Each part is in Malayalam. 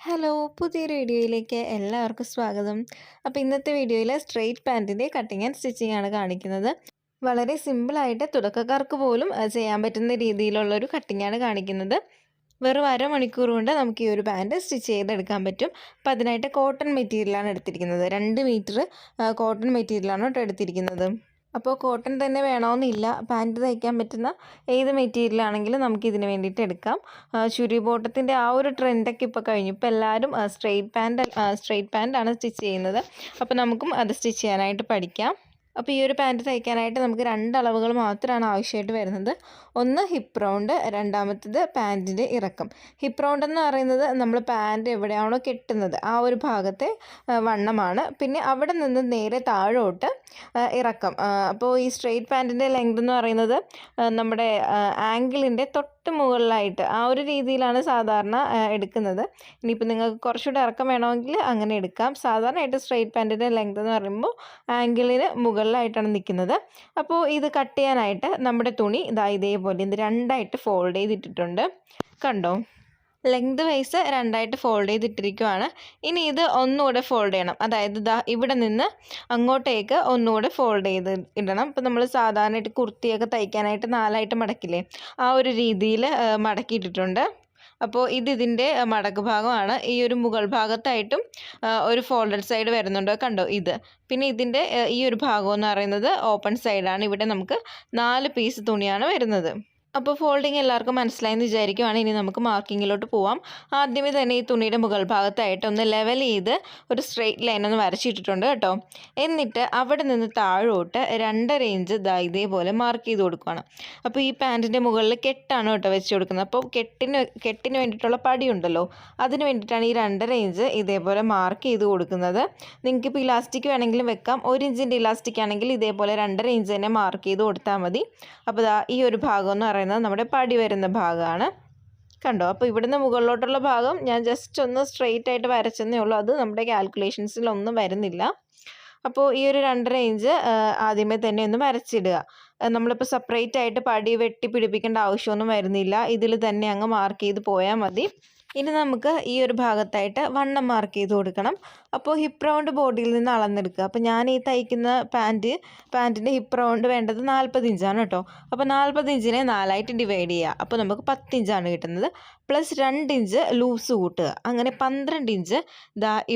ഹലോ പുതിയൊരു വീഡിയോയിലേക്ക് എല്ലാവർക്കും സ്വാഗതം. അപ്പോൾ ഇന്നത്തെ വീഡിയോയിൽ സ്ട്രെയിറ്റ് പാൻറ്റിൻ്റെ കട്ടിങ് ആൻഡ് സ്റ്റിച്ചിങ് ആണ് കാണിക്കുന്നത്. വളരെ സിമ്പിളായിട്ട് തുടക്കക്കാർക്ക് പോലും ചെയ്യാൻ പറ്റുന്ന രീതിയിലുള്ളൊരു കട്ടിങ് ആണ് കാണിക്കുന്നത്. വെറും അരമണിക്കൂർ കൊണ്ട് നമുക്ക് ഈ ഒരു പാൻറ്റ് സ്റ്റിച്ച് ചെയ്തെടുക്കാൻ പറ്റും. അപ്പോൾ അതിനായിട്ട് കോട്ടൺ മെറ്റീരിയലാണ് എടുത്തിരിക്കുന്നത്. 2 മീറ്റർ കോട്ടൺ മെറ്റീരിയലാണ് കേട്ടോ എടുത്തിരിക്കുന്നത്. അപ്പോൾ കോട്ടൺ തന്നെ വേണമെന്നില്ല, പാൻറ്റ് തയ്ക്കാൻ പറ്റുന്ന ഏത് മെറ്റീരിയൽ ആണെങ്കിലും നമുക്കിതിന് വേണ്ടിയിട്ട് എടുക്കാം. ചുരി ബോട്ടത്തിൻ്റെ ആ ഒരു ട്രെൻഡൊക്കെ ഇപ്പോൾ കഴിഞ്ഞു. ഇപ്പോൾ എല്ലാവരും സ്ട്രെയിറ്റ് പാൻറ്റാണ് സ്റ്റിച്ച് ചെയ്യുന്നത്. അപ്പോൾ നമുക്കും അത് സ്റ്റിച്ച് ചെയ്യാനായിട്ട് പഠിക്കാം. അപ്പോൾ ഈ ഒരു പാൻറ്റ് തയ്ക്കാനായിട്ട് നമുക്ക് 2 അളവുകൾ മാത്രമാണ് ആവശ്യമായിട്ട് വരുന്നത്. ഒന്ന് ഹിപ്പ് റൗണ്ട്, രണ്ടാമത്തേത് പാൻറ്റിൻ്റെ ഇറക്കം. ഹിപ്പ് റൗണ്ട് എന്ന് പറയുന്നത് നമ്മൾ പാൻറ്റ് എവിടെയാണോ കെട്ടുന്നത് ആ ഒരു ഭാഗത്തെ വണ്ണമാണ്. പിന്നെ അവിടെ നിന്ന് നേരെ താഴോട്ട് ഇറക്കം. അപ്പോൾ ഈ സ്ട്രെയിറ്റ് പാൻറ്റിൻ്റെ ലെങ്ത് എന്ന് പറയുന്നത് നമ്മുടെ ആങ്കിളിൻ്റെ തൊട്ട് മുകളിലായിട്ട് ആ ഒരു രീതിയിലാണ് സാധാരണ എടുക്കുന്നത്. ഇനിയിപ്പോൾ നിങ്ങൾക്ക് കുറച്ചുകൂടെ ഇറക്കം വേണമെങ്കിൽ അങ്ങനെ എടുക്കാം. സാധാരണയായിട്ട് സ്ട്രെയിറ്റ് പാൻറ്റിൻ്റെ ലെങ്ത് എന്ന് പറയുമ്പോൾ ആങ്കിളിന് മുകളിലായിട്ടാണ് നിൽക്കുന്നത്. അപ്പോൾ ഇത് കട്ട് ചെയ്യാനായിട്ട് നമ്മുടെ തുണി ഇതേപോലെ ഇത് 2ആയിട്ട് ഫോൾഡ് ചെയ്തിട്ടിട്ടുണ്ട്. കണ്ടോ, ലെങ്ത് വൈസ് 2ആയിട്ട് ഫോൾഡ് ചെയ്തിട്ടിരിക്കുവാണ്. ഇനി ഇത് ഒന്നുകൂടെ ഫോൾഡ് ചെയ്യണം. അതായത് ഇവിടെ നിന്ന് അങ്ങോട്ടേക്ക് ഒന്നുകൂടെ ഫോൾഡ് ചെയ്ത് ഇടണം. ഇപ്പോൾ നമ്മൾ സാധാരണയായിട്ട് കുർത്തിയൊക്കെ തയ്ക്കാനായിട്ട് 4ആയിട്ട് മടക്കില്ലേ, ആ ഒരു രീതിയിൽ മടക്കിയിട്ടിട്ടുണ്ട്. അപ്പോൾ ഇതിൻ്റെ മടക്ക് ഭാഗമാണ്. ഈ ഒരു മുകൾ ഭാഗത്തായിട്ടും ഒരു ഫോൾഡഡ് സൈഡ് വരുന്നുണ്ട്, കണ്ടോ ഇത്. പിന്നെ ഇതിൻ്റെ ഈ ഒരു ഭാഗം എന്ന് പറയുന്നത് ഓപ്പൺ സൈഡാണ്. ഇവിടെ നമുക്ക് 4 പീസ് തുണിയാണ് വരുന്നത്. അപ്പോൾ ഫോൾഡിങ് എല്ലാവർക്കും മനസ്സിലായെന്ന് വിചാരിക്കുവാണ്. ഇനി നമുക്ക് മാർക്കിങ്ങിലോട്ട് പോവാം. ആദ്യമേ തന്നെ ഈ തുണിയുടെ മുകൾ ഭാഗത്തായിട്ട് ഒന്ന് ലെവൽ ചെയ്ത് ഒരു സ്ട്രെയിറ്റ് ലൈൻ ഒന്ന് വരച്ചിട്ടിട്ടുണ്ട് കേട്ടോ. എന്നിട്ട് അവിടെ നിന്ന് താഴോട്ട് 2.5 ഇഞ്ച് ഇതേപോലെ മാർക്ക് ചെയ്ത് കൊടുക്കുകയാണ്. അപ്പോൾ ഈ പാൻറ്റിൻ്റെ മുകളിൽ കെട്ടാണ് കേട്ടോ വെച്ച് കൊടുക്കുന്നത്. അപ്പോൾ കെട്ടിന് വേണ്ടിയിട്ടുള്ള പടിയുണ്ടല്ലോ, അതിന് വേണ്ടിയിട്ടാണ് ഈ 2.5 ഇഞ്ച് ഇതേപോലെ മാർക്ക് ചെയ്ത് കൊടുക്കുന്നത്. നിങ്ങൾക്കിപ്പോൾ ഇലാസ്റ്റിക് വേണമെങ്കിലും വെക്കാം. 1 ഇഞ്ചിൻ്റെ ഇലാസ്റ്റിക് ആണെങ്കിൽ ഇതേപോലെ 2.5 ഇഞ്ച് തന്നെ മാർക്ക് ചെയ്ത് കൊടുത്താൽ മതി. അപ്പോൾ ഈ ഒരു ഭാഗം എന്ന് പറയുന്നത് നമ്മുടെ പടി വരുന്ന ഭാഗമാണ്, കണ്ടോ. അപ്പോൾ ഇവിടുന്ന് മുകളിലോട്ടുള്ള ഭാഗം ഞാൻ ജസ്റ്റ് ഒന്ന് സ്ട്രെയിറ്റ് ആയിട്ട് വരച്ചെന്നേ ഉള്ളൂ. അത് നമ്മുടെ കാൽക്കുലേഷൻസിലൊന്നും വരുന്നില്ല. അപ്പോൾ ഈ ഒരു 2.5 ഇഞ്ച് ആദ്യമേ തന്നെ ഒന്ന് വരച്ചിടുക. നമ്മളിപ്പോൾ സെപ്പറേറ്റ് ആയിട്ട് പടി വെട്ടി പിടിപ്പിക്കേണ്ട ആവശ്യമൊന്നും വരുന്നില്ല. ഇതിൽ തന്നെ അങ്ങ് മാർക്ക് ചെയ്ത് പോയാൽ മതി. ഇനി നമുക്ക് ഈ ഒരു ഭാഗത്തായിട്ട് വണ്ണം മാർക്ക് ചെയ്ത് കൊടുക്കണം. അപ്പോൾ ഹിപ്പ് റൗണ്ട് ബോഡിയിൽ നിന്ന് അളന്നെടുക്കുക. അപ്പോൾ ഞാൻ ഈ തയ്ക്കുന്ന പാൻറ്റിൻ്റെ ഹിപ്പ് റൗണ്ട് വേണ്ടത് 40 ഇഞ്ചാണ് കേട്ടോ. അപ്പോൾ 40 ഇഞ്ചിനെ 4ആയിട്ട് ഡിവൈഡ് ചെയ്യുക. അപ്പോൾ നമുക്ക് 10 ഇഞ്ചാണ് കിട്ടുന്നത്. പ്ലസ് 2 ഇഞ്ച് ലൂസ് കൂട്ടുക. അങ്ങനെ 12 ഇഞ്ച്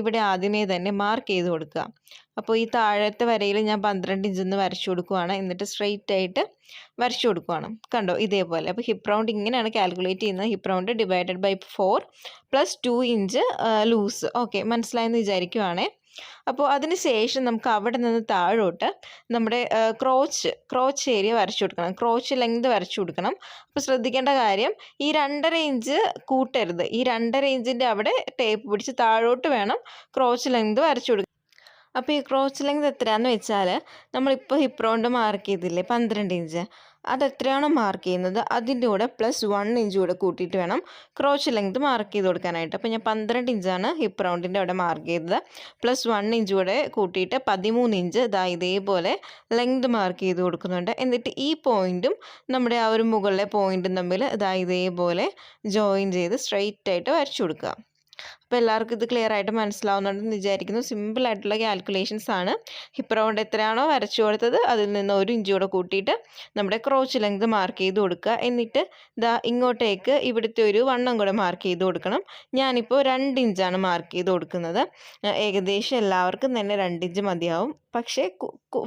ഇവിടെ ആദ്യമേ തന്നെ മാർക്ക് ചെയ്ത് കൊടുക്കുക. അപ്പോൾ ഈ താഴത്തെ വരയിൽ ഞാൻ 12 ഇഞ്ചെന്ന് വരച്ചു കൊടുക്കുവാണ്. എന്നിട്ട് സ്ട്രെയിറ്റ് ആയിട്ട് വരച്ചു കൊടുക്കുവാണ്, കണ്ടോ ഇതേപോലെ. അപ്പോൾ ഹിപ്പ് റൗണ്ട് ഇങ്ങനെയാണ് കാൽക്കുലേറ്റ് ചെയ്യുന്നത്. Hip round divided by 4 plus 2 inch loose. Okay, മനസ്സിലായെന്ന് വിചാരിക്കുവാണേ. അപ്പോൾ അതിന് ശേഷം നമുക്ക് അവിടെ നിന്ന് താഴോട്ട് നമ്മുടെ ക്രോച്ച് ഏരിയ വരച്ചു കൊടുക്കണം. ക്രോച്ച് ലെങ്ത് വരച്ചു കൊടുക്കണം. അപ്പോൾ ശ്രദ്ധിക്കേണ്ട കാര്യം, ഈ 2.5 ഇഞ്ച് കൂട്ടരുത്. ഈ 2.5 ഇഞ്ചിൻ്റെ അവിടെ ടേപ്പ് പിടിച്ച് താഴോട്ട് വേണം ക്രോച്ച് ലെങ്ത് വരച്ചു കൊടുക്കുക. അപ്പോൾ ഈ ക്രോച്ച് ലെങ്ത് എത്രയാണെന്ന് വെച്ചാൽ നമ്മളിപ്പോൾ ഹിപ്പ് റൗണ്ട് മാർക്ക് ചെയ്തില്ലേ 12 ഇഞ്ച്, അതെത്രയാണോ മാർക്ക് ചെയ്യുന്നത് അതിൻ്റെ കൂടെ പ്ലസ് 1 ഇഞ്ച് കൂടെ കൂട്ടിയിട്ട് വേണം ക്രോച്ച് ലെങ്ത് മാർക്ക് ചെയ്ത് കൊടുക്കാനായിട്ട്. അപ്പോൾ ഞാൻ 12 ഇഞ്ചാണ് ഹിപ്പ് റൗണ്ടിൻ്റെ അവിടെ മാർക്ക് ചെയ്തത്. പ്ലസ് 1 ഇഞ്ച് കൂടെ കൂട്ടിയിട്ട് 13 ഇഞ്ച് ഇതേപോലെ ലെങ്ത് മാർക്ക് ചെയ്ത് കൊടുക്കുന്നുണ്ട്. എന്നിട്ട് ഈ പോയിൻറ്റും നമ്മുടെ ആ ഒരു മുകളിലെ പോയിൻറ്റും തമ്മിൽ ഇതേപോലെ ജോയിൻ ചെയ്ത് സ്ട്രെയിറ്റ് ആയിട്ട് വരച്ചു കൊടുക്കുക. അപ്പോൾ എല്ലാവർക്കും ഇത് ക്ലിയർ ആയിട്ട് മനസ്സിലാവുന്നുണ്ടെന്ന് വിചാരിക്കുന്നു. സിമ്പിളായിട്ടുള്ള കാൽക്കുലേഷൻസ് ആണ്. ഹിപ്പ് റൗണ്ട് എത്രയാണോ വരച്ചു കൊടുത്തത് അതിൽ നിന്ന് 1 ഇഞ്ച് കൂടെ കൂട്ടിയിട്ട് നമ്മുടെ ക്രോച്ച് ലെങ്ത് മാർക്ക് ചെയ്ത് കൊടുക്കുക. എന്നിട്ട് ഇങ്ങോട്ടേക്ക് ഇവിടുത്തെ ഒരു വണ്ണം കൂടെ മാർക്ക് ചെയ്ത് കൊടുക്കണം. ഞാനിപ്പോൾ 2 ഇഞ്ചാണ് മാർക്ക് ചെയ്ത് കൊടുക്കുന്നത്. ഏകദേശം എല്ലാവർക്കും തന്നെ 2 ഇഞ്ച് മതിയാവും. പക്ഷേ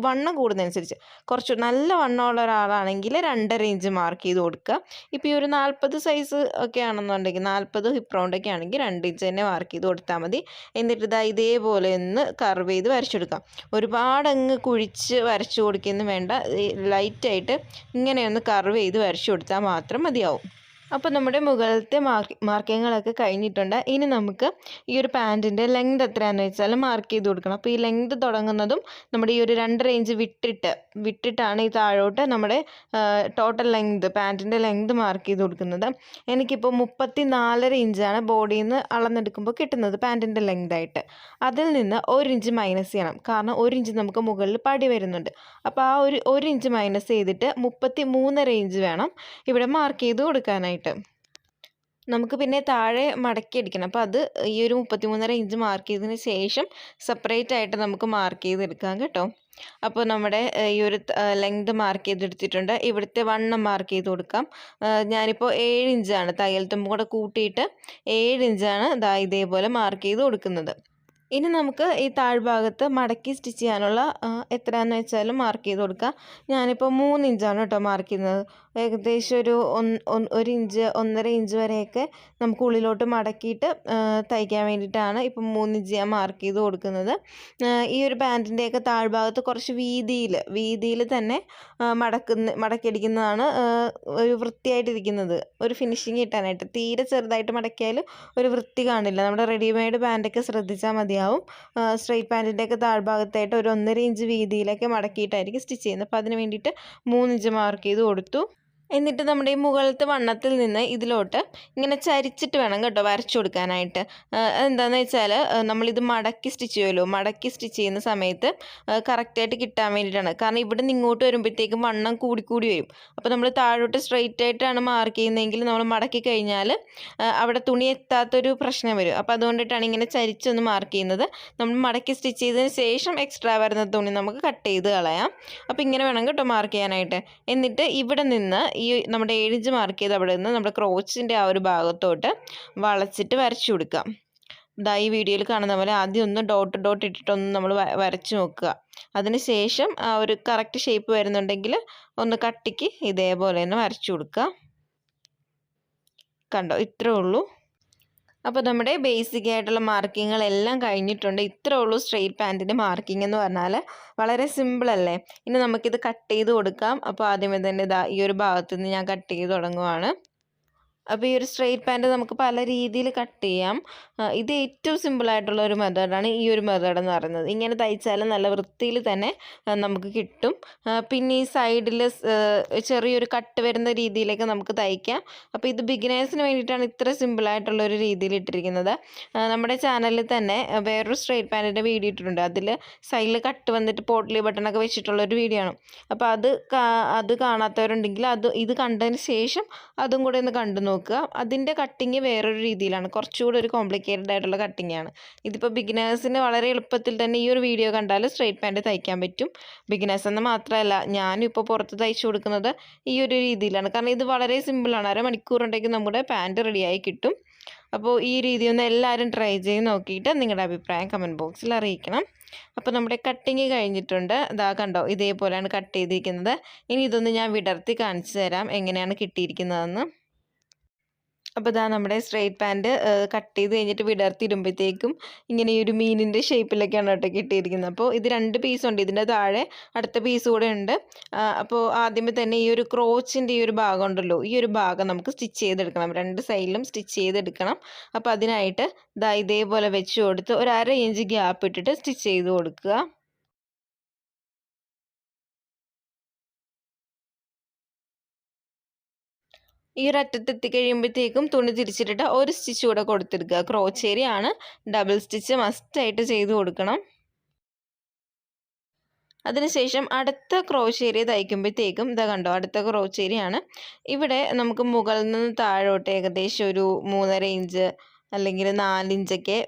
വണ്ണം കൂടുന്നതനുസരിച്ച് കുറച്ച് നല്ല വണ്ണമുള്ള ഒരാളാണെങ്കിൽ 2.5 ഇഞ്ച് മാർക്ക് ചെയ്ത് കൊടുക്കുക. ഇപ്പോൾ ഈ ഒരു 40 സൈസ് ഒക്കെ ആണെന്നുണ്ടെങ്കിൽ 40 ഹിപ്പ് റൗണ്ടൊക്കെ ആണെങ്കിൽ 2 ഇഞ്ച് തന്നെ മാർക്ക് ചെയ്ത് കൊടുത്താൽ മതി. എന്നിട്ട് ഇതേപോലെ ഒന്ന് കർവ് ചെയ്ത് വരച്ചെടുക്കാം. ഒരുപാട് അങ്ങ് കുഴിച്ച് വരച്ചു കൊടുക്കുകയൊന്നും വേണ്ട. ലൈറ്റായിട്ട് ഇങ്ങനെയൊന്ന് കർവ് ചെയ്ത് വരച്ചു കൊടുത്താൽ മാത്രം മതിയാവും. അപ്പോൾ നമ്മുടെ മുകളിലത്തെ മാർക്കിങ്ങുകളൊക്കെ കഴിഞ്ഞിട്ടുണ്ട്. ഇനി നമുക്ക് ഈ ഒരു പാൻറ്റിൻ്റെ ലെങ്ത് എത്രയാണെന്ന് വെച്ചാൽ മാർക്ക് ചെയ്ത് കൊടുക്കണം. അപ്പോൾ ഈ ലെങ്ത് തുടങ്ങുന്നതും നമ്മുടെ ഈ ഒരു 2.5 ഇഞ്ച് വിട്ടിട്ടാണ് ഈ താഴോട്ട് നമ്മുടെ ടോട്ടൽ ലെങ്ത് പാൻറ്റിൻ്റെ ലെങ്ത് മാർക്ക് ചെയ്ത് കൊടുക്കുന്നത്. എനിക്കിപ്പോൾ 34.5 ഇഞ്ചാണ് ബോഡിയിൽ നിന്ന് അളന്നെടുക്കുമ്പോൾ കിട്ടുന്നത് പാൻറ്റിൻ്റെ ലെങ്തായിട്ട്. അതിൽ നിന്ന് 1 ഇഞ്ച് മൈനസ് ചെയ്യണം. കാരണം 1 ഇഞ്ച് നമുക്ക് മുകളിൽ പടി വരുന്നുണ്ട്. അപ്പോൾ ആ 1 ഇഞ്ച് മൈനസ് ചെയ്തിട്ട് 33.5 ഇഞ്ച് വേണം ഇവിടെ മാർക്ക് ചെയ്ത് കൊടുക്കാനായിട്ട്. നമുക്ക് പിന്നെ താഴെ മടക്കി അടിക്കണം. അപ്പോൾ അത് ഈ ഒരു 33.5 ഇഞ്ച് മാർക്ക് ചെയ്തതിന് ശേഷം സെപ്പറേറ്റ് ആയിട്ട് നമുക്ക് മാർക്ക് ചെയ്തെടുക്കാം കേട്ടോ. അപ്പോൾ നമ്മുടെ ഈ ഒരു ലെങ്ത് മാർക്ക് ചെയ്തെടുത്തിട്ടുണ്ട്. ഇവിടുത്തെ വണ്ണം മാർക്ക് ചെയ്ത് കൊടുക്കാം. ഞാനിപ്പോൾ 7 ഇഞ്ചാണ് തയ്യൽ തുമ്പും കൂടെ കൂട്ടിയിട്ട് 7 ഇഞ്ചാണ് ഇതേപോലെ മാർക്ക് ചെയ്ത് കൊടുക്കുന്നത്. ഇനി നമുക്ക് ഈ താഴ്ഭാഗത്ത് മടക്കി സ്റ്റിച്ച് ചെയ്യാനുള്ള എത്രയാണെന്ന് വെച്ചാലും മാർക്ക് ചെയ്ത് കൊടുക്കാം. ഞാനിപ്പോൾ 3 ഇഞ്ചാണ് കേട്ടോ മാർക്ക് ചെയ്യുന്നത്. ഏകദേശം ഒരു 1 ഇഞ്ച് 1.5 ഇഞ്ച് വരെയൊക്കെ നമുക്ക് ഉള്ളിലോട്ട് മടക്കിയിട്ട് തയ്ക്കാൻ വേണ്ടിയിട്ടാണ് ഇപ്പം 3 ഇഞ്ച് ഞാൻ മാർക്ക് ചെയ്ത് കൊടുക്കുന്നത്. ഈ ഒരു പാൻറ്റിൻ്റെയൊക്കെ താഴ്ഭാഗത്ത് കുറച്ച് വീതിയിൽ തന്നെ മടക്കിയടിക്കുന്നതാണ് ഒരു വൃത്തിയായിട്ടിരിക്കുന്നത്, ഒരു ഫിനിഷിങ് കിട്ടാനായിട്ട്. തീരെ ചെറുതായിട്ട് മടക്കിയാൽ ഒരു വൃത്തി കാണില്ല. നമ്മുടെ റെഡിമെയ്ഡ് പാൻറ്റൊക്കെ ശ്രദ്ധിച്ചാൽ മതിയാവും. സ്ട്രെയിറ്റ് പാൻറ്റിൻ്റെയൊക്കെ താഴ്ഭാഗത്തായിട്ട് ഒരു 1.5 ഇഞ്ച് വീതിയിലൊക്കെ മടക്കിയിട്ടായിരിക്കും സ്റ്റിച്ച് ചെയ്യുന്നത്. അപ്പോൾ അതിന് വേണ്ടിയിട്ട് 3 ഇഞ്ച് മാർക്ക് ചെയ്ത് കൊടുത്തു. എന്നിട്ട് നമ്മുടെ ഈ മുകളിലത്തെ വണ്ണത്തിൽ നിന്ന് ഇതിലോട്ട് ഇങ്ങനെ ചരിച്ചിട്ട് വേണം കേട്ടോ വരച്ചു കൊടുക്കാനായിട്ട്. എന്താണെന്ന് വെച്ചാൽ നമ്മളിത് മടക്കി സ്റ്റിച്ച് ചെയ്യുമല്ലോ, മടക്കി സ്റ്റിച്ച് ചെയ്യുന്ന സമയത്ത് കറക്റ്റായിട്ട് കിട്ടാൻ വേണ്ടിയിട്ടാണ്. കാരണം ഇവിടെ നിന്ന് ഇങ്ങോട്ട് വരുമ്പോഴത്തേക്കും വണ്ണം കൂടി വരും. അപ്പോൾ നമ്മൾ താഴോട്ട് സ്ട്രെയിറ്റ് ആയിട്ടാണ് മാർക്ക് ചെയ്യുന്നതെങ്കിൽ നമ്മൾ മടക്കി കഴിഞ്ഞാൽ അവിടെ തുണി എത്താത്തൊരു പ്രശ്നം വരും. അപ്പോൾ അതുകൊണ്ടിട്ടാണ് ഇങ്ങനെ ചരിച്ചൊന്ന് മാർക്ക് ചെയ്യുന്നത്. നമ്മൾ മടക്കി സ്റ്റിച്ച് ചെയ്തതിന് ശേഷം എക്സ്ട്രാ വരുന്ന തുണി നമുക്ക് കട്ട് ചെയ്ത് കളയാം. അപ്പോൾ ഇങ്ങനെ വേണം കേട്ടോ മാർക്ക് ചെയ്യാനായിട്ട്. എന്നിട്ട് ഇവിടെ നിന്ന് ഈ നമ്മുടെ 7 ഇഞ്ച് മാർക്ക് ചെയ്ത് അവിടെ നിന്ന് നമ്മുടെ ക്രോച്ചിൻ്റെ ആ ഒരു ഭാഗത്തോട്ട് വളച്ചിട്ട് വരച്ചു കൊടുക്കാം. ഈ വീഡിയോയിൽ കാണുന്ന പോലെ ആദ്യം ഒന്ന് ഡോട്ട് ഇട്ടിട്ടൊന്ന് നമ്മൾ വരച്ചു നോക്കുക. അതിന് ശേഷം ആ ഒരു കറക്റ്റ് ഷേപ്പ് വരുന്നുണ്ടെങ്കിൽ ഒന്ന് കട്ടിക്ക് ഇതേപോലെ തന്നെ വരച്ചു കൊടുക്കുക. കണ്ടോ, ഇത്രേ ഉള്ളൂ. അപ്പോൾ നമ്മുടെ ബേസിക് ആയിട്ടുള്ള മാർക്കിങ്ങുകളെല്ലാം കഴിഞ്ഞിട്ടുണ്ട്. ഇത്രേ ഉള്ളൂ സ്ട്രെയിറ്റ് പാൻറ്റിൻ്റെ മാർക്കിംഗ് എന്ന് പറഞ്ഞാൽ. വളരെ സിമ്പിളല്ലേ. ഇനി നമുക്കിത് കട്ട് ചെയ്ത് കൊടുക്കാം. അപ്പോൾ ആദ്യമേ തന്നെ ഈ ഒരു ഭാഗത്ത് നിന്ന് ഞാൻ കട്ട് ചെയ്ത് തുടങ്ങുവാണ്. അപ്പോൾ ഈ ഒരു സ്ട്രെയിറ്റ് പാൻറ്റ് നമുക്ക് പല രീതിയിൽ കട്ട് ചെയ്യാം. ഇത് ഏറ്റവും സിമ്പിളായിട്ടുള്ള ഒരു മെത്തേഡാണ് ഈ ഒരു മെത്തേഡ് എന്ന് പറയുന്നത്. ഇങ്ങനെ തയ്ച്ചാൽ നല്ല വൃത്തിയിൽ തന്നെ നമുക്ക് കിട്ടും. പിന്നെ ഈ സൈഡിൽ ചെറിയൊരു കട്ട് വരുന്ന രീതിയിലേക്ക് നമുക്ക് തയ്ക്കാം. അപ്പോൾ ഇത് ബിഗിനേഴ്സിന് വേണ്ടിയിട്ടാണ് ഇത്ര സിമ്പിളായിട്ടുള്ളൊരു രീതിയിൽ ഇട്ടിരിക്കുന്നത്. നമ്മുടെ ചാനലിൽ തന്നെ വേറൊരു സ്ട്രെയിറ്റ് പാൻറ്റിൻ്റെ വീഡിയോ ഇട്ടിട്ടുണ്ട്. അതിൽ സൈഡിൽ കട്ട് വന്നിട്ട് പോട്ട്ലി ബട്ടണൊക്കെ വെച്ചിട്ടുള്ളൊരു വീഡിയോ ആണ്. അപ്പോൾ അത് കാണാത്തവരുണ്ടെങ്കിൽ ഇത് കണ്ടതിന് ശേഷം അതും കൂടെ ഒന്ന് കണ്ടു നോക്കുക. അതിൻ്റെ കട്ടിങ് വേറൊരു രീതിയിലാണ്, കുറച്ചുകൂടി ഒരു കോംപ്ലിക്കേറ്റഡ് ആയിട്ടുള്ള കട്ടിങ്ങാണ്. ഇതിപ്പോൾ ബിഗിനേഴ്സിന് വളരെ എളുപ്പത്തിൽ തന്നെ ഈ ഒരു വീഡിയോ കണ്ടാൽ സ്ട്രെയിറ്റ് പാൻറ്റ് തയ്ക്കാൻ പറ്റും. ബിഗിനേഴ്സ് എന്ന് മാത്രമല്ല, ഞാനും ഇപ്പോൾ പുറത്ത് തയ്ച്ചു കൊടുക്കുന്നത് ഈ ഒരു രീതിയിലാണ്. കാരണം ഇത് വളരെ സിമ്പിളാണ്. അരമണിക്കൂറുണ്ടെങ്കിൽ നമ്മുടെ പാൻറ്റ് റെഡിയായി കിട്ടും. അപ്പോൾ ഈ രീതി ഒന്ന് എല്ലാവരും ട്രൈ ചെയ്ത് നോക്കിയിട്ട് നിങ്ങളുടെ അഭിപ്രായം കമൻറ്റ് ബോക്സിൽ അറിയിക്കണം. അപ്പോൾ നമ്മുടെ കട്ടിങ് കഴിഞ്ഞിട്ടുണ്ട്. കണ്ടോ, ഇതേപോലെയാണ് കട്ട് ചെയ്തിരിക്കുന്നത്. ഇനി ഇതൊന്ന് ഞാൻ വിടർത്തി കാണിച്ചു തരാം എങ്ങനെയാണ് കിട്ടിയിരിക്കുന്നതെന്ന്. അപ്പോൾ നമ്മുടെ സ്ട്രെയിറ്റ് പാൻറ്റ് കട്ട് ചെയ്ത് കഴിഞ്ഞിട്ട് വിടർത്തിയിടുമ്പോഴത്തേക്കും ഇങ്ങനെ ഈ ഒരു മീനിൻ്റെ ഷേപ്പിലൊക്കെയാണ് കേട്ടോ കിട്ടിയിരിക്കുന്നത്. അപ്പോൾ ഇത് 2 പീസുണ്ട്. ഇതിൻ്റെ താഴെ അടുത്ത പീസ് കൂടെ ഉണ്ട്. അപ്പോൾ ആദ്യമേ തന്നെ ഈ ഒരു ക്രോച്ചിൻ്റെ ഈ ഒരു ഭാഗം ഉണ്ടല്ലോ, ഈ ഒരു ഭാഗം നമുക്ക് സ്റ്റിച്ച് ചെയ്തെടുക്കണം. 2 സൈഡിലും സ്റ്റിച്ച് ചെയ്തെടുക്കണം. അപ്പോൾ അതിനായിട്ട് ഇതേപോലെ വെച്ച് കൊടുത്ത് ഒരു 1/2 ഇഞ്ച് ഗ്യാപ്പ് ഇട്ടിട്ട് സ്റ്റിച്ച് ചെയ്ത് കൊടുക്കുക. ഈ ഒരു അറ്റത്ത് എത്തിക്കഴിയുമ്പോഴത്തേക്കും തുണി തിരിച്ചിട്ടിട്ട് ഒരു സ്റ്റിച്ച് കൂടെ കൊടുത്തെടുക്കുക. ക്രോച്ചേരിയാണ്, ഡബിൾ സ്റ്റിച്ച് മസ്റ്റായിട്ട് ചെയ്ത് കൊടുക്കണം. അതിനുശേഷം അടുത്ത ക്രോച്ചേരിയ തയ്ക്കുമ്പോഴത്തേക്കും കണ്ടോ, അടുത്ത ക്രോച്ചേരിയാണ്. ഇവിടെ നമുക്ക് മുകളിൽ നിന്ന് താഴോട്ട് ഏകദേശം ഒരു 3.5 ഇഞ്ച് അല്ലെങ്കിൽ 4 ഇഞ്ചൊക്കെ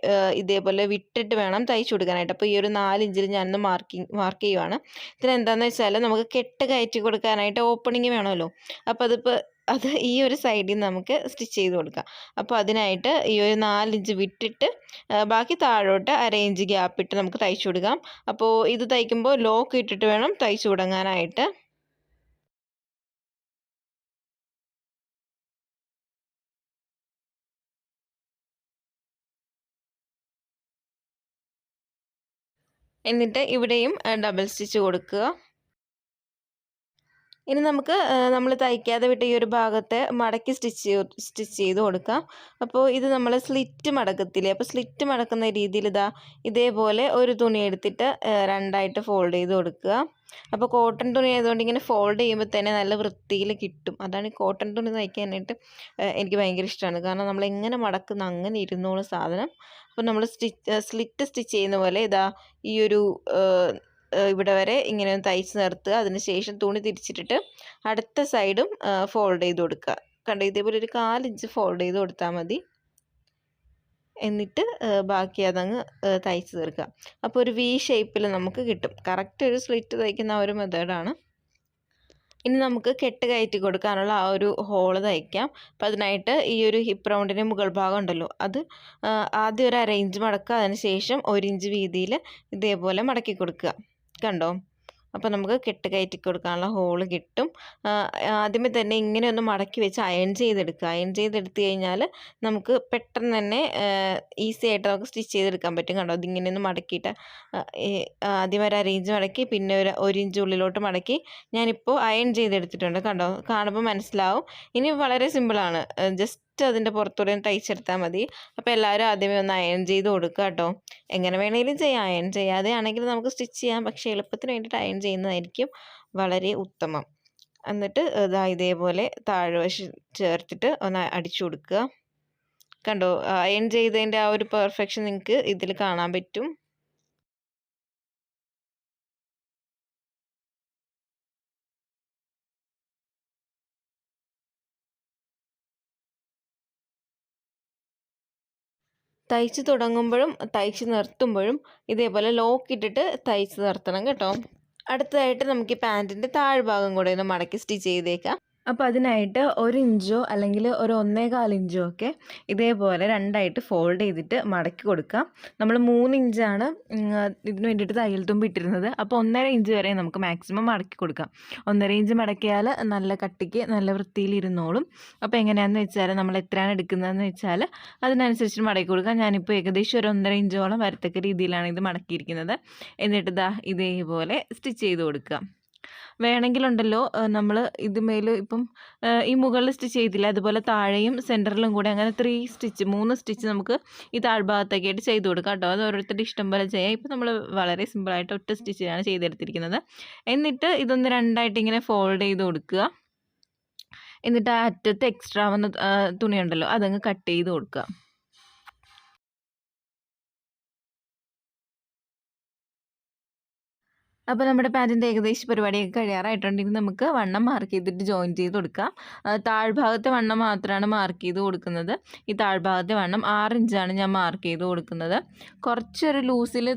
ഇതേപോലെ വിട്ടിട്ട് വേണം തയ്ച്ചു കൊടുക്കാനായിട്ട്. അപ്പോൾ ഈ ഒരു 4 ഇഞ്ചിൽ ഞാനൊന്ന് മാർക്ക് ചെയ്യുവാണ്. ഇതിനെന്താണെന്ന് വെച്ചാൽ നമുക്ക് കെട്ട് കയറ്റി കൊടുക്കാനായിട്ട് ഓപ്പണിങ് വേണമല്ലോ. അപ്പോൾ അത് ഈ ഒരു സൈഡിൽ നിന്ന് നമുക്ക് സ്റ്റിച്ച് ചെയ്ത് കൊടുക്കാം. അപ്പോൾ അതിനായിട്ട് ഈ ഒരു 4 ഇഞ്ച് വിട്ടിട്ട് ബാക്കി താഴോട്ട് 1/2 ഇഞ്ച് ഗ്യാപ്പ് ഇട്ട് നമുക്ക് തയ്ച്ചു കൊടുക്കാം. അപ്പോൾ ഇത് തയ്ക്കുമ്പോൾ ലോക്ക് ഇട്ടിട്ട് വേണം തയ്ച്ചു തുടങ്ങാനായിട്ട്. എന്നിട്ട് ഇവിടെയും ഡബിൾ സ്റ്റിച്ച് കൊടുക്കുക. ഇനി നമുക്ക് നമ്മൾ തയ്ക്കാതെ വിട്ട ഈ ഒരു ഭാഗത്തെ മടക്കി സ്റ്റിച്ച് ചെയ്ത് കൊടുക്കാം. അപ്പോൾ ഇത് നമ്മൾ സ്ലിറ്റ് മടക്കത്തില്ലേ, അപ്പോൾ സ്ലിറ്റ് മടക്കുന്ന രീതിയിൽ ഇതേപോലെ ഒരു തുണി എടുത്തിട്ട് 2ആയിട്ട് ഫോൾഡ് ചെയ്ത് കൊടുക്കുക. അപ്പോൾ കോട്ടൺ തുണി ആയതുകൊണ്ട് ഇങ്ങനെ ഫോൾഡ് ചെയ്യുമ്പോൾ തന്നെ നല്ല വൃത്തിയിൽ കിട്ടും. അതാണ് ഈ കോട്ടൺ തുണി തയ്ക്കാനായിട്ട് എനിക്ക് ഭയങ്കര ഇഷ്ടമാണ്. കാരണം നമ്മൾ എങ്ങനെ മടക്കുന്ന അങ്ങനെ ഇരുന്നോളും സാധനം. അപ്പോൾ നമ്മൾ സ്ലിറ്റ് സ്റ്റിച്ച് ചെയ്യുന്ന പോലെ ഈ ഒരു ഇവിടെ വരെ ഇങ്ങനെ തയ്ച്ച് നിർത്തുക. അതിന് ശേഷം തുണി തിരിച്ചിട്ടിട്ട് അടുത്ത സൈഡും ഫോൾഡ് ചെയ്ത് കൊടുക്കുക. കണ്ടോ ഇതേപോലെ ഒരു 1/4 ഇഞ്ച് ഫോൾഡ് ചെയ്ത് കൊടുത്താൽ മതി. എന്നിട്ട് ബാക്കി അതങ്ങ് തയ്ച്ച് തീർക്കുക. അപ്പോൾ ഒരു വി ഷേപ്പിൽ നമുക്ക് കിട്ടും. കറക്റ്റ് ഒരു സ്ലിറ്റ് തയ്ക്കുന്ന ആ ഒരു മെത്തേഡാണ്. ഇനി നമുക്ക് കെട്ട് കയറ്റി കൊടുക്കാനുള്ള ആ ഒരു ഹോള് തയ്ക്കാം. അപ്പം അതിനായിട്ട് ഈ ഒരു ഹിപ്പ് റൗണ്ടിൻ്റെ മുകൾ ഭാഗം ഉണ്ടല്ലോ, അത് ആദ്യം ഒരു 1/2 ഇഞ്ച് മടക്കുക. അതിന് ശേഷം 1 ഇഞ്ച് വീതിയിൽ ഇതേപോലെ മടക്കി കൊടുക്കുക. കണ്ടോ? അപ്പോൾ നമുക്ക് കെട്ട് കയറ്റി കൊടുക്കാനുള്ള ഹോള് കിട്ടും. ആദ്യമേ തന്നെ ഇങ്ങനെ ഒന്ന് മടക്കി വെച്ച് അയൺ ചെയ്തെടുക്കുക. അയൺ ചെയ്തെടുത്ത് കഴിഞ്ഞാൽ നമുക്ക് പെട്ടെന്ന് തന്നെ ഈസി ആയിട്ട് നമുക്ക് സ്റ്റിച്ച് ചെയ്തെടുക്കാൻ പറ്റും. കണ്ടോ? അതിങ്ങനെ ഒന്ന് മടക്കിയിട്ട് ആദ്യം ഒരു 1/2 ഇഞ്ച് മടക്കി, പിന്നെ ഒരു 1 ഇഞ്ച് ഉള്ളിലോട്ട് മടക്കി ഞാനിപ്പോൾ അയൺ ചെയ്തെടുത്തിട്ടുണ്ട്. കണ്ടോ? കാണുമ്പോൾ മനസ്സിലാവും. ഇനി വളരെ സിമ്പിളാണ്. ജസ്റ്റ് അതിൻ്റെ പുറത്തൂടെ ഒന്ന് തയ്ച്ചെടുത്താൽ മതി. അപ്പോൾ എല്ലാവരും ആദ്യമേ ഒന്ന് അയൺ ചെയ്ത് കൊടുക്കുക കേട്ടോ. എങ്ങനെ വേണമെങ്കിലും ചെയ്യാം. അയൺ ചെയ്യാതെ ആണെങ്കിൽ നമുക്ക് സ്റ്റിച്ച് ചെയ്യാം. പക്ഷേ എളുപ്പത്തിന് വേണ്ടിയിട്ട് അയൺ ചെയ്യുന്നതായിരിക്കും വളരെ ഉത്തമം. എന്നിട്ട് ഇതേപോലെ താഴ്വശം ചേർത്തിട്ട് ഒന്ന് അടിച്ചു കൊടുക്കുക. കണ്ടോ? അയൺ ചെയ്തതിൻ്റെ ആ ഒരു പെർഫെക്ഷൻ നിങ്ങൾക്ക് ഇതിൽ കാണാൻ പറ്റും. തയ്ച്ച് തുടങ്ങുമ്പോഴും തയ്ച്ച് നിർത്തുമ്പോഴും ഇതേപോലെ ലോക്ക് ഇട്ടിട്ട് തയ്ച്ച് നിർത്തണം കേട്ടോ. അടുത്തതായിട്ട് നമുക്ക് ഈ പാൻറ്റിൻ്റെ താഴ്ഭാഗം കൂടെ ഒന്ന് മടക്കി സ്റ്റിച്ച് ചെയ്തേക്കാം. അപ്പോൾ അതിനായിട്ട് 1 ഇഞ്ചോ അല്ലെങ്കിൽ ഒരു 1.25 ഇഞ്ചോ ഒക്കെ ഇതേപോലെ രണ്ടായിട്ട് ഫോൾഡ് ചെയ്തിട്ട് മടക്കി കൊടുക്കാം. നമ്മൾ 3 ഇഞ്ചാണ് ഇതിന് വേണ്ടിയിട്ട് തയ്യൽ തുമ്പ് ഇട്ടിരുന്നത്. അപ്പോൾ 1.5 ഇഞ്ച് വരെ നമുക്ക് മാക്സിമം മടക്കി കൊടുക്കാം. 1.5 ഇഞ്ച് മടക്കിയാൽ നല്ല കട്ടിക്ക് നല്ല വൃത്തിയിൽ ഇരുന്നോളും. അപ്പോൾ എങ്ങനെയാണെന്ന് വെച്ചാൽ നമ്മൾ എത്രയാണ് എടുക്കുന്നതെന്ന് വെച്ചാൽ അതിനനുസരിച്ച് മടക്കി കൊടുക്കാം. ഞാനിപ്പോൾ ഏകദേശം ഒരു 1.5 ഇഞ്ചോളം വരത്തക്ക രീതിയിലാണ് ഇത് മടക്കിയിരിക്കുന്നത്. എന്നിട്ട് ഇതേപോലെ സ്റ്റിച്ച് ചെയ്ത് കൊടുക്കുക. വേണമെങ്കിലുണ്ടല്ലോ നമ്മൾ ഇതുമേൽ ഇപ്പം ഈ മുകളിൽ സ്റ്റിച്ച് ചെയ്തില്ല, അതുപോലെ താഴെയും സെൻറ്ററിലും കൂടെ അങ്ങനെ 3 സ്റ്റിച്ച് നമുക്ക് ഈ താഴ്ഭാഗത്തേക്കായിട്ട് ചെയ്ത് കൊടുക്കാം കേട്ടോ. അത് ഓരോരുത്തരുടെ ഇഷ്ടം പോലെ ചെയ്യാം. ഇപ്പം നമ്മൾ വളരെ സിമ്പിളായിട്ട് ഒറ്റ സ്റ്റിച്ചാണ് ചെയ്തെടുത്തിരിക്കുന്നത്. എന്നിട്ട് ഇതൊന്ന് രണ്ടായിട്ട് ഇങ്ങനെ ഫോൾഡ് ചെയ്ത് കൊടുക്കുക. എന്നിട്ട് ആ അറ്റത്ത് എക്സ്ട്രാ വന്ന തുണിയുണ്ടല്ലോ അതങ്ങ് കട്ട് ചെയ്ത് കൊടുക്കുക. അപ്പോൾ നമ്മുടെ പാൻറ്റിൻ്റെ ഏകദേശം പരിപാടിയൊക്കെ കഴിയാറായിട്ടുണ്ട്. ഇനി നമുക്ക് വണ്ണം മാർക്ക് ചെയ്തിട്ട് ജോയിൻ ചെയ്ത് കൊടുക്കാം. താഴ്ഭാഗത്തെ വണ്ണം മാത്രമാണ് മാർക്ക് ചെയ്ത് കൊടുക്കുന്നത്. ഈ താഴ്ഭാഗത്തെ വണ്ണം 6 ഇഞ്ചാണ് ഞാൻ മാർക്ക് ചെയ്ത് കൊടുക്കുന്നത്. കുറച്ചൊരു ലൂസിൽ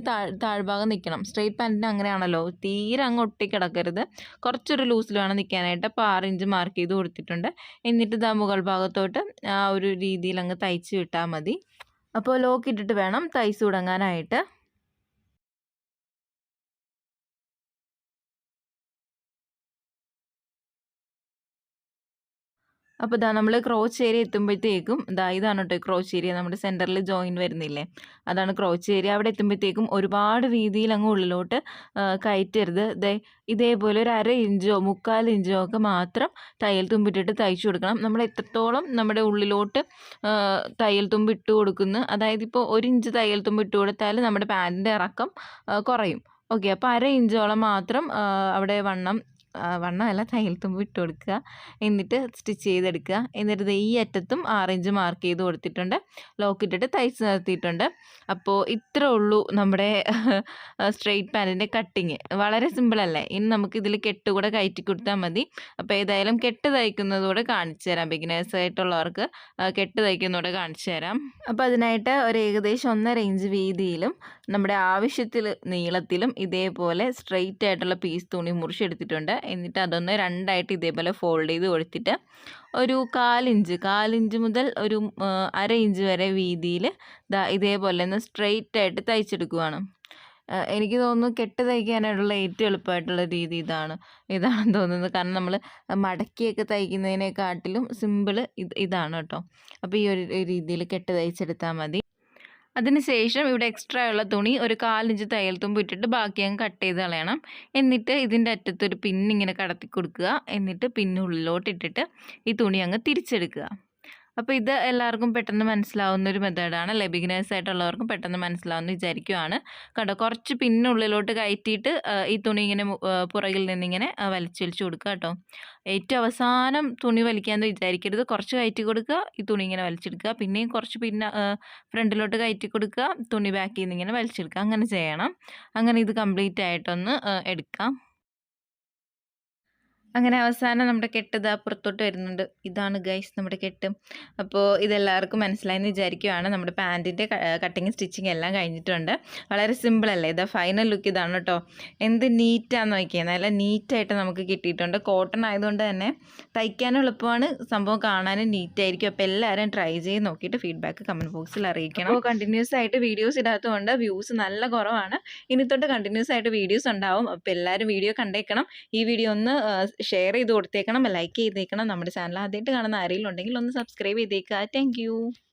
താഴ്ഭാഗം നിൽക്കണം. സ്ട്രെയിറ്റ് പാൻറ്റിന് അങ്ങനെയാണല്ലോ, തീരെ അങ്ങ് ഒട്ടിക്കിടക്കരുത്. കുറച്ചൊരു ലൂസിൽ വേണം നിൽക്കാനായിട്ട്. അപ്പോൾ 6 ഇഞ്ച് മാർക്ക് ചെയ്ത് കൊടുത്തിട്ടുണ്ട്. എന്നിട്ട് മുകൾ ഭാഗത്തോട്ട് ആ ഒരു രീതിയിൽ അങ്ങ് തയ്ച്ച് വിട്ടാൽ മതി. അപ്പോൾ ലോക്ക് ഇട്ടിട്ട് വേണം തയ്ച്ച് തുടങ്ങാനായിട്ട്. അപ്പോൾ നമ്മൾ ക്രോച്ച് ഏരിയ എത്തുമ്പോഴത്തേക്കും ഇതാണ് കേട്ടോ ക്രോച്ച് ഏരിയ. നമ്മുടെ സെൻറ്ററിൽ ജോയിൻ വരുന്നില്ലേ, അതാണ് ക്രോച്ച് ഏരിയ. അവിടെ എത്തുമ്പോഴത്തേക്കും ഒരുപാട് വീതിയിൽ അങ്ങ് ഉള്ളിലോട്ട് കയറ്റരുത്. ഇതേപോലെ ഒരു 1/2 ഇഞ്ചോ 3/4 ഇഞ്ചോ ഒക്കെ മാത്രം തയ്യൽ തുമ്പിട്ടിട്ട് തയ്ച്ചു കൊടുക്കണം. നമ്മൾ എത്രത്തോളം നമ്മുടെ ഉള്ളിലോട്ട് തയ്യൽ തുമ്പ് ഇട്ട് കൊടുക്കുന്നു, അതായത് ഇപ്പോൾ 1 ഇഞ്ച് തയ്യൽ തുമ്പ് ഇട്ട് കൊടുത്താൽ നമ്മുടെ പാൻറ്റിൻ്റെ ഇറക്കം കുറയും. ഓക്കെ, അപ്പോൾ 1/2 ഇഞ്ചോളം മാത്രം അവിടെ വണ്ണമല്ല തയ്യൽ തുമ്പ് ഇട്ട് കൊടുക്കുക. എന്നിട്ട് സ്റ്റിച്ച് ചെയ്തെടുക്കുക. എന്നിട്ട് ഈ അറ്റത്തും 6 ഇഞ്ച് മാർക്ക് ചെയ്ത് കൊടുത്തിട്ടുണ്ട്. ലോക്ക് ഇട്ടിട്ട് തയ്ച്ച് നിർത്തിയിട്ടുണ്ട്. അപ്പോൾ ഇത്രേ ഉള്ളൂ നമ്മുടെ സ്ട്രെയിറ്റ് പാൻറ്റിൻ്റെ കട്ടിങ്. വളരെ സിമ്പിളല്ലേ. ഇനി നമുക്ക് ഇതിൽ കെട്ട് കൂടെ കയറ്റി കൊടുത്താൽ മതി. അപ്പോൾ ഏതായാലും കെട്ട് തയ്ക്കുന്നതോടെ കാണിച്ചു തരാം. ബിഗിനേഴ്സ് ആയിട്ടുള്ളവർക്ക് കെട്ട് തയ്ക്കുന്നതോടെ കാണിച്ചു തരാം. അപ്പോൾ അതിനായിട്ട് ഒരു ഏകദേശം 1.5 ഇഞ്ച് വീതിയിലും നമ്മുടെ ആവശ്യത്തിൽ നീളത്തിലും ഇതേപോലെ സ്ട്രെയിറ്റ് ആയിട്ടുള്ള പീസ് തുണി മുറിച്ചെടുത്തിട്ടുണ്ട്. എന്നിട്ട് അതൊന്ന് രണ്ടായിട്ട് ഇതേപോലെ ഫോൾഡ് ചെയ്ത് കൊടുത്തിട്ട് ഒരു 1/4 ഇഞ്ച് മുതൽ ഒരു 1/2 ഇഞ്ച് വരെ വീതിയിൽ ഇതേപോലെ ഒന്ന് സ്ട്രെയിറ്റ് ആയിട്ട് തയ്ച്ചെടുക്കുകയാണ്. എനിക്ക് തോന്നുന്നു കെട്ട് തയ്ക്കാനായിട്ടുള്ള ഏറ്റവും എളുപ്പമായിട്ടുള്ള രീതി ഇതാണെന്ന് തോന്നുന്നത്. കാരണം നമ്മൾ മടക്കിയൊക്കെ തയ്ക്കുന്നതിനെക്കാട്ടിലും സിമ്പിൾ ഇതാണ് കേട്ടോ. അപ്പോൾ ഈ ഒരു രീതിയിൽ കെട്ട് തയ്ച്ചെടുത്താൽ മതി. അതിനുശേഷം ഇവിടെ എക്സ്ട്രാ ഉള്ള തുണി ഒരു 1/4 ഇഞ്ച് തയ്യൽ തുമ്പ് ഇട്ടിട്ട് ബാക്കി അങ്ങ് കട്ട് ചെയ്ത് കളയണം. എന്നിട്ട് ഇതിൻ്റെ അറ്റത്തൊരു പിന്നിങ്ങനെ കടത്തി കൊടുക്കുക. എന്നിട്ട് പിന്നുള്ളിലോട്ട് ഇട്ടിട്ട് ഈ തുണി അങ്ങ് തിരിച്ചെടുക്കുക. അപ്പോൾ ഇത് എല്ലാവർക്കും പെട്ടെന്ന് മനസ്സിലാവുന്ന ഒരു മെത്തേഡാണ് അല്ലേ. ബിഗിനേഴ്സ് ആയിട്ടുള്ളവർക്കും പെട്ടെന്ന് മനസ്സിലാവുമെന്ന് വിചാരിക്കുവാണ്. കണ്ടോ, കുറച്ച് പിന്നുള്ളിലോട്ട് കയറ്റിയിട്ട് ഈ തുണി ഇങ്ങനെ പുറകിൽ നിന്നിങ്ങനെ വലിച്ചു കൊടുക്കുക കേട്ടോ. ഏറ്റവും അവസാനം തുണി വലിക്കാമെന്ന് വിചാരിക്കരുത്. കുറച്ച് കയറ്റി കൊടുക്കുക, ഈ തുണി ഇങ്ങനെ വലിച്ചെടുക്കുക. പിന്നെയും കുറച്ച് ഫ്രണ്ടിലോട്ട് കയറ്റി കൊടുക്കുക, തുണി ബാക്കിൽ നിന്ന് ഇങ്ങനെ വലിച്ചെടുക്കുക. അങ്ങനെ ചെയ്യണം. അങ്ങനെ ഇത് കംപ്ലീറ്റ് ആയിട്ടൊന്ന് എടുക്കാം. അങ്ങനെ അവസാനം നമ്മുടെ കെട്ട് ഇതാ പുറത്തോട്ട് വരുന്നുണ്ട്. ഇതാണ് ഗൈസ് നമ്മുടെ കെട്ട്. അപ്പോൾ ഇതെല്ലാവർക്കും മനസ്സിലായെന്ന് വിചാരിക്കുകയാണ്. നമ്മുടെ പാൻറ്റിൻ്റെ കട്ടിങ് സ്റ്റിച്ചിങ് എല്ലാം കഴിഞ്ഞിട്ടുണ്ട്. വളരെ സിമ്പിളല്ലേ? ഇതാ ഫൈനൽ ലുക്ക് ഇതാണ് കേട്ടോ. എന്ത് നീറ്റാന്ന് നോക്കിയാൽ നല്ല നീറ്റായിട്ട് നമുക്ക് കിട്ടിയിട്ടുണ്ട്. കോട്ടൺ ആയതുകൊണ്ട് തന്നെ തയ്ക്കാനും എളുപ്പമാണ്, സംഭവം കാണാനും നീറ്റായിരിക്കും. അപ്പോൾ എല്ലാവരും ട്രൈ ചെയ്ത് നോക്കിയിട്ട് ഫീഡ്ബാക്ക് കമൻറ്റ് ബോക്സിൽ അറിയിക്കണം. അപ്പോൾ കണ്ടിന്യൂസ് ആയിട്ട് വീഡിയോസ് ഇടാത്തതുകൊണ്ട് വ്യൂസ് നല്ല കുറവാണ്. ഇനി തൊട്ട് കണ്ടിന്യൂസ് ആയിട്ട് വീഡിയോസ് ഉണ്ടാവും. അപ്പോൾ എല്ലാവരും വീഡിയോ കണ്ടേക്കണം. ഈ വീഡിയോ ഒന്ന് ഷെയർ ചെയ്ത് കൊടുത്തേക്കണം, ലൈക്ക് ചെയ്തേക്കണം. നമ്മുടെ ചാനൽ ആദ്യമായിട്ട് കാണുന്ന ആരെങ്കിലും ഉണ്ടെങ്കിൽ ഒന്ന് സബ്സ്ക്രൈബ് ചെയ്തേക്കുക. താങ്ക്